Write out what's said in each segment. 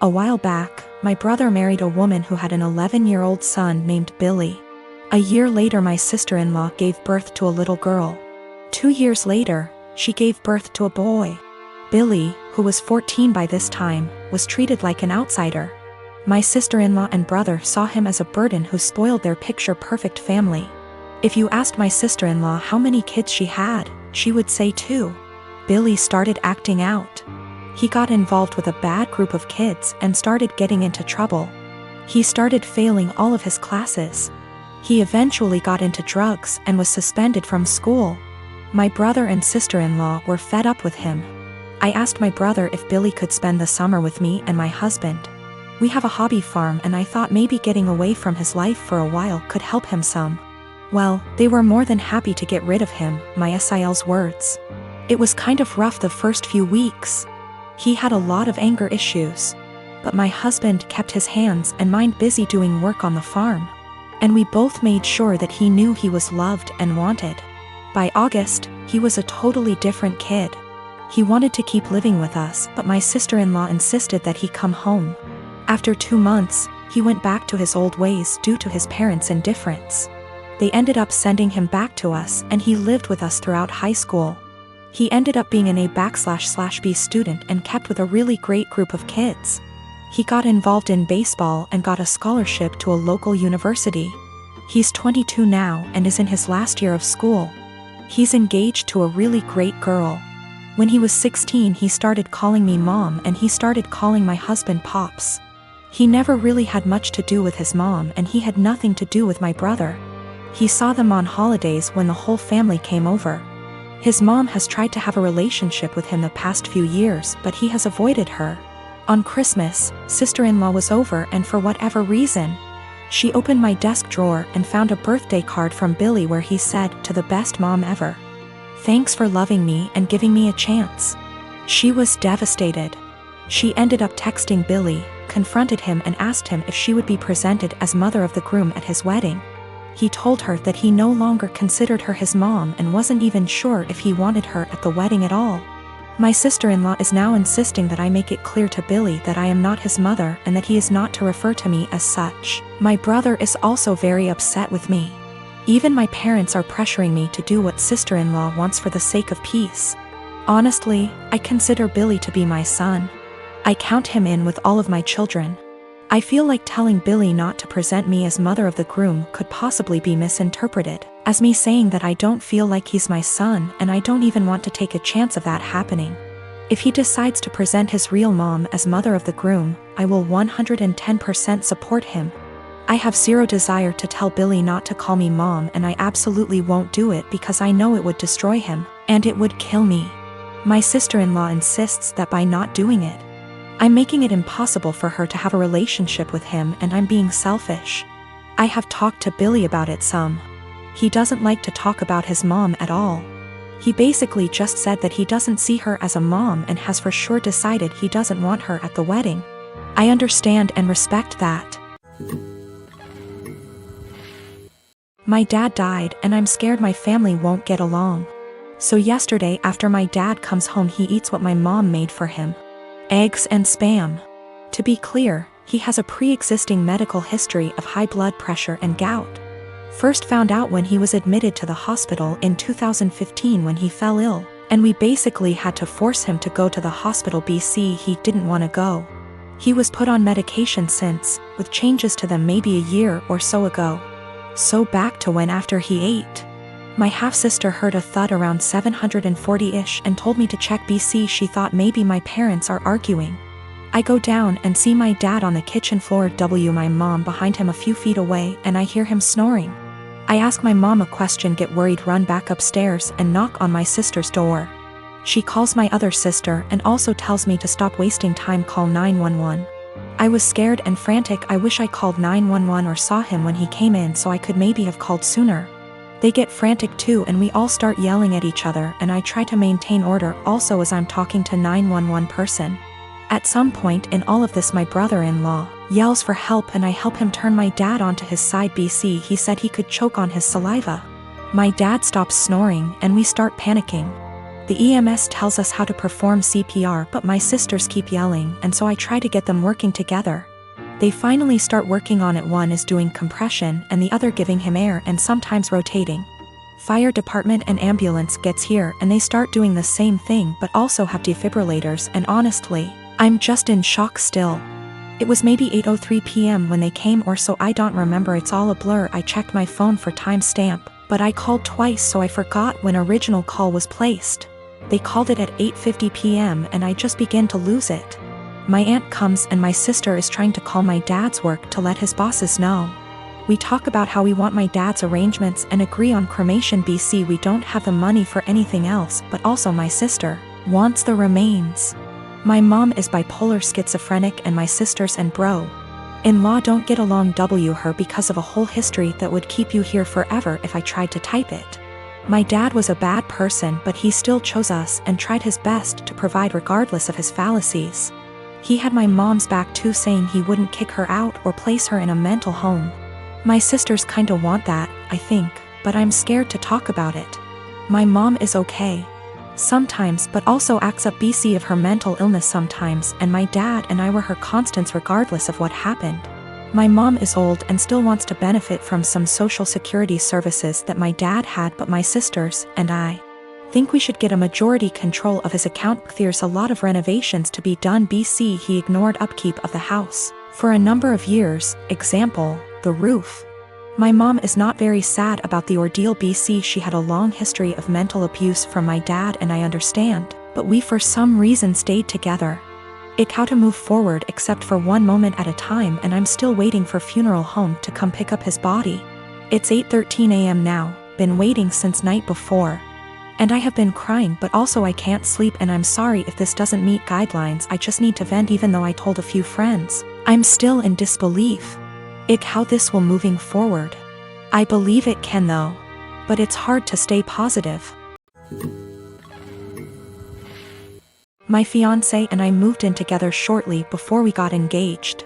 A while back, my brother married a woman who had an 11-year-old son named Billy. A year later, my sister-in-law gave birth to a little girl. 2 years later, she gave birth to a boy. Billy, who was 14 by this time, was treated like an outsider. My sister-in-law and brother saw him as a burden who spoiled their picture-perfect family. If you asked my sister-in-law how many kids she had, she would say 2. Billy started acting out. He got involved with a bad group of kids and started getting into trouble. He started failing all of his classes. He eventually got into drugs and was suspended from school. My brother and sister-in-law were fed up with him. I asked my brother if Billy could spend the summer with me and my husband. We have a hobby farm, and I thought maybe getting away from his life for a while could help him some. Well, they were more than happy to get rid of him, my SIL's words. It was kind of rough the first few weeks. He had a lot of anger issues. But my husband kept his hands and mind busy doing work on the farm. And we both made sure that he knew he was loved and wanted. By August, he was a totally different kid. He wanted to keep living with us, but my sister-in-law insisted that he come home. After 2 months, he went back to his old ways due to his parents' indifference. They ended up sending him back to us, and he lived with us throughout high school. He ended up being an A/B student and kept with a really great group of kids. He got involved in baseball and got a scholarship to a local university. He's 22 now and is in his last year of school. He's engaged to a really great girl. When he was 16, he started calling me mom, and he started calling my husband pops. He never really had much to do with his mom, and he had nothing to do with my brother. He saw them on holidays when the whole family came over. His mom has tried to have a relationship with him the past few years, but he has avoided her. On Christmas, sister-in-law was over, and for whatever reason, she opened my desk drawer and found a birthday card from Billy where he said, "To the best mom ever. Thanks for loving me and giving me a chance." She was devastated. She ended up texting Billy, confronted him, and asked him if she would be presented as mother of the groom at his wedding. He told her that he no longer considered her his mom and wasn't even sure if he wanted her at the wedding at all. My sister-in-law is now insisting that I make it clear to Billy that I am not his mother and that he is not to refer to me as such. My brother is also very upset with me. Even my parents are pressuring me to do what sister-in-law wants for the sake of peace. Honestly, I consider Billy to be my son. I count him in with all of my children. I feel like telling Billy not to present me as mother of the groom could possibly be misinterpreted as me saying that I don't feel like he's my son, and I don't even want to take a chance of that happening. If he decides to present his real mom as mother of the groom, I will 110% support him. I have zero desire to tell Billy not to call me mom, and I absolutely won't do it because I know it would destroy him, and it would kill me. My sister-in-law insists that by not doing it, I'm making it impossible for her to have a relationship with him, and I'm being selfish. I have talked to Billy about it some. He doesn't like to talk about his mom at all. He basically just said that he doesn't see her as a mom and has for sure decided he doesn't want her at the wedding. I understand and respect that. My dad died, and I'm scared my family won't get along. So yesterday, after my dad comes home, he eats what my mom made for him. Eggs and Spam. To be clear, he has a pre-existing medical history of high blood pressure and gout. First found out when he was admitted to the hospital in 2015 when he fell ill, and we basically had to force him to go to the hospital BC. He didn't want to go. He was put on medication since, with changes to them maybe a year or so ago. So back to when after he ate. My half-sister heard a thud around 740-ish and told me to check BC. She thought maybe my parents are arguing. I go down and see my dad on the kitchen floor, my mom behind him a few feet away, and I hear him snoring. I ask my mom a question, get worried, run back upstairs and knock on my sister's door. She calls my other sister and also tells me to stop wasting time, call 911. I was scared and frantic. I wish I called 911 or saw him when he came in so I could maybe have called sooner. They get frantic too, and we all start yelling at each other, and I try to maintain order also as I'm talking to 911 person. At some point in all of this, my brother-in-law yells for help, and I help him turn my dad onto his side. BC, he said he could choke on his saliva. My dad stops snoring and we start panicking. The EMS tells us how to perform CPR, but my sisters keep yelling, and so I try to get them working together. They finally start working on it. One is doing compression and the other giving him air and sometimes rotating. Fire department and ambulance gets here and they start doing the same thing but also have defibrillators, and honestly, I'm just in shock still. It was maybe 8:03 p.m. when they came or so, I don't remember, it's all a blur. I checked my phone for timestamp, but I called twice so I forgot when original call was placed. They called it at 8:50 p.m. and I just began to lose it. My aunt comes and my sister is trying to call my dad's work to let his bosses know. We talk about how we want my dad's arrangements and agree on cremation. BC, we don't have the money for anything else, but also my sister wants the remains. My mom is bipolar schizophrenic and my sisters and bro-in-law don't get along. Her because of a whole history that would keep you here forever if I tried to type it. My dad was a bad person, but he still chose us and tried his best to provide regardless of his fallacies. He had my mom's back too, saying he wouldn't kick her out or place her in a mental home. My sisters kinda want that, I think, but I'm scared to talk about it. My mom is okay sometimes, but also acts up BC of her mental illness sometimes, and my dad and I were her constants regardless of what happened. My mom is old and still wants to benefit from some social security services that my dad had, but my sisters and I think we should get a majority control of his account. There's a lot of renovations to be done. BC, he ignored upkeep of the house for a number of years, example, the roof. My mom is not very sad about the ordeal. BC, she had a long history of mental abuse from my dad and I understand, but we for some reason stayed together. It how to move forward except for one moment at a time, and I'm still waiting for funeral home to come pick up his body. It's 8:13 a.m. now, been waiting since night before. And I have been crying, but also I can't sleep, and I'm sorry if this doesn't meet guidelines. I just need to vent. Even though I told a few friends, I'm still in disbelief. How this will moving forward. I believe it can though, but it's hard to stay positive. My fiancé and I moved in together shortly before we got engaged.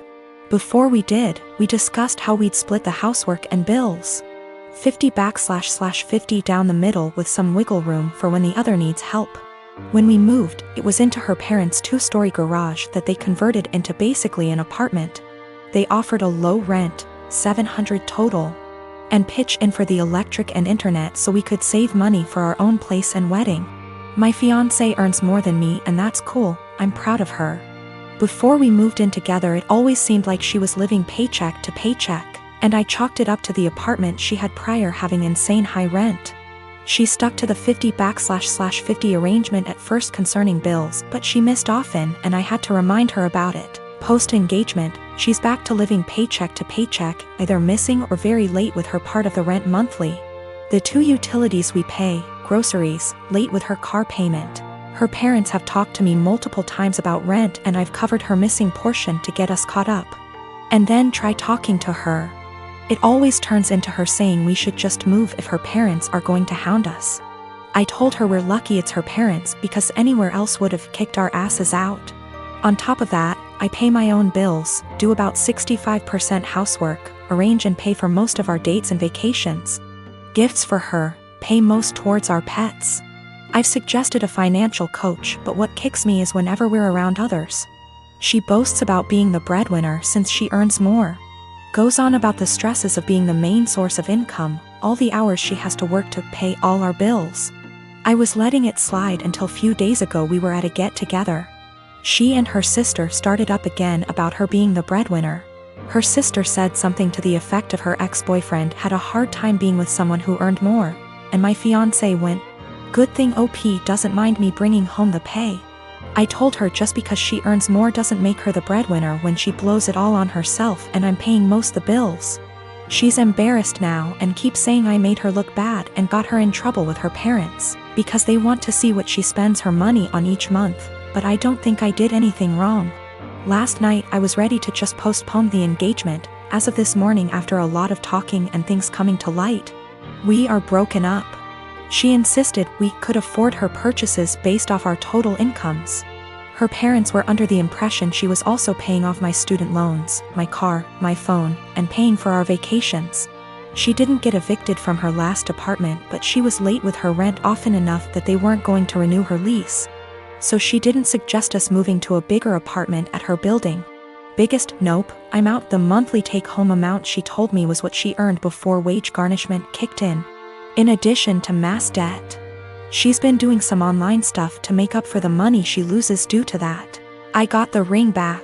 Before we did, we discussed how we'd split the housework and bills. 50/50 down the middle with some wiggle room for when the other needs help. When we moved, it was into her parents' 2-story garage that they converted into basically an apartment. They offered a low rent, $700 total, and pitch in for the electric and internet so we could save money for our own place and wedding. My fiancé earns more than me and that's cool, I'm proud of her. Before we moved in together, it always seemed like she was living paycheck to paycheck, and I chalked it up to the apartment she had prior having insane high rent. She stuck to the 50/50 arrangement at first concerning bills, but she missed often and I had to remind her about it. Post-engagement, she's back to living paycheck to paycheck, either missing or very late with her part of the rent monthly. The 2 utilities we pay, groceries, late with her car payment. Her parents have talked to me multiple times about rent and I've covered her missing portion to get us caught up. And then try talking to her. It always turns into her saying we should just move if her parents are going to hound us. I told her we're lucky it's her parents because anywhere else would have kicked our asses out. On top of that, I pay my own bills, do about 65% housework, arrange and pay for most of our dates and vacations. Gifts for her, pay most towards our pets. I've suggested a financial coach, but what kicks me is whenever we're around others. She boasts about being the breadwinner since she earns more. Goes on about the stresses of being the main source of income, all the hours she has to work to pay all our bills. I was letting it slide until few days ago we were at a get-together. She and her sister started up again about her being the breadwinner. Her sister said something to the effect of her ex-boyfriend had a hard time being with someone who earned more, and my fiancé went, "Good thing OP doesn't mind me bringing home the pay." I told her just because she earns more doesn't make her the breadwinner when she blows it all on herself and I'm paying most the bills. She's embarrassed now and keeps saying I made her look bad and got her in trouble with her parents, because they want to see what she spends her money on each month, but I don't think I did anything wrong. Last night I was ready to just postpone the engagement. As of this morning, after a lot of talking and things coming to light, we are broken up. She insisted we could afford her purchases based off our total incomes. Her parents were under the impression she was also paying off my student loans, my car, my phone, and paying for our vacations. She didn't get evicted from her last apartment, but she was late with her rent often enough that they weren't going to renew her lease. So she didn't suggest us moving to a bigger apartment at her building. Biggest nope, I'm out. The monthly take-home amount she told me was what she earned before wage garnishment kicked in addition to mass debt. She's been doing some online stuff to make up for the money she loses due to that. I got the ring back.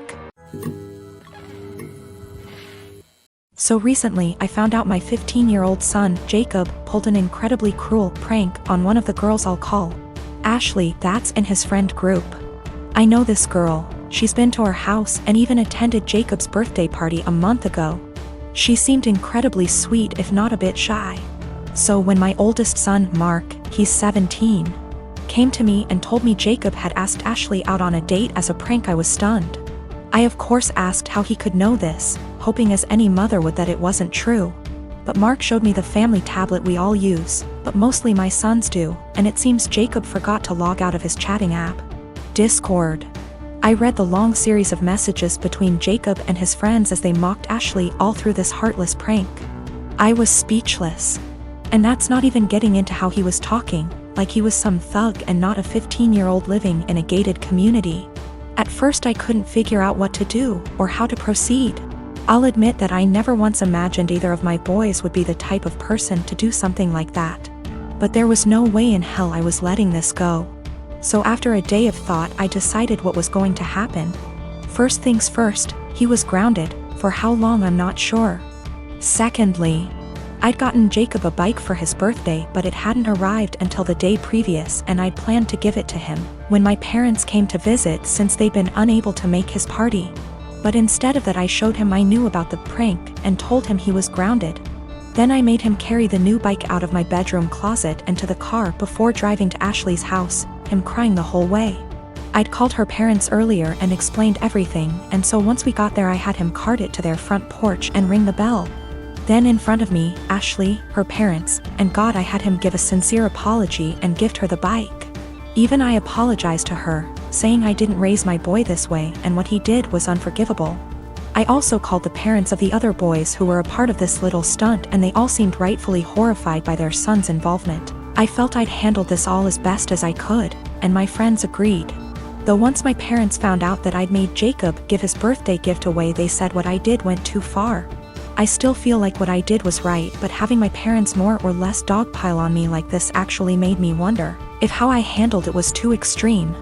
So recently I found out my 15-year-old son, Jacob, pulled an incredibly cruel prank on one of the girls I'll call Ashley, that's in his friend group. I know this girl. She's been to our house and even attended Jacob's birthday party a month ago. She seemed incredibly sweet, if not a bit shy. So when my oldest son, Mark, he's 17, came to me and told me Jacob had asked Ashley out on a date as a prank, I was stunned. I of course asked how he could know this, hoping as any mother would that it wasn't true. But Mark showed me the family tablet we all use, but mostly my sons do, and it seems Jacob forgot to log out of his chatting app, Discord. I read the long series of messages between Jacob and his friends as they mocked Ashley all through this heartless prank. I was speechless. And that's not even getting into how he was talking, like he was some thug and not a 15-year-old living in a gated community. At first I couldn't figure out what to do or how to proceed. I'll admit that I never once imagined either of my boys would be the type of person to do something like that. But there was no way in hell I was letting this go. So after a day of thought, I decided what was going to happen. First things first, he was grounded. For how long I'm not sure. Secondly, I'd gotten Jacob a bike for his birthday, but it hadn't arrived until the day previous, and I'd planned to give it to him when my parents came to visit since they'd been unable to make his party. But instead of that, I showed him I knew about the prank and told him he was grounded. Then I made him carry the new bike out of my bedroom closet and to the car before driving to Ashley's house, him crying the whole way. I'd called her parents earlier and explained everything, and so once we got there I had him cart it to their front porch and ring the bell. Then in front of me, Ashley, her parents, and God, I had him give a sincere apology and gift her the bike. Even I apologized to her, saying I didn't raise my boy this way and what he did was unforgivable. I also called the parents of the other boys who were a part of this little stunt, and they all seemed rightfully horrified by their son's involvement. I felt I'd handled this all as best as I could, and my friends agreed. Though once my parents found out that I'd made Jacob give his birthday gift away, they said what I did went too far. I still feel like what I did was right, but having my parents more or less dogpile on me like this actually made me wonder if how I handled it was too extreme.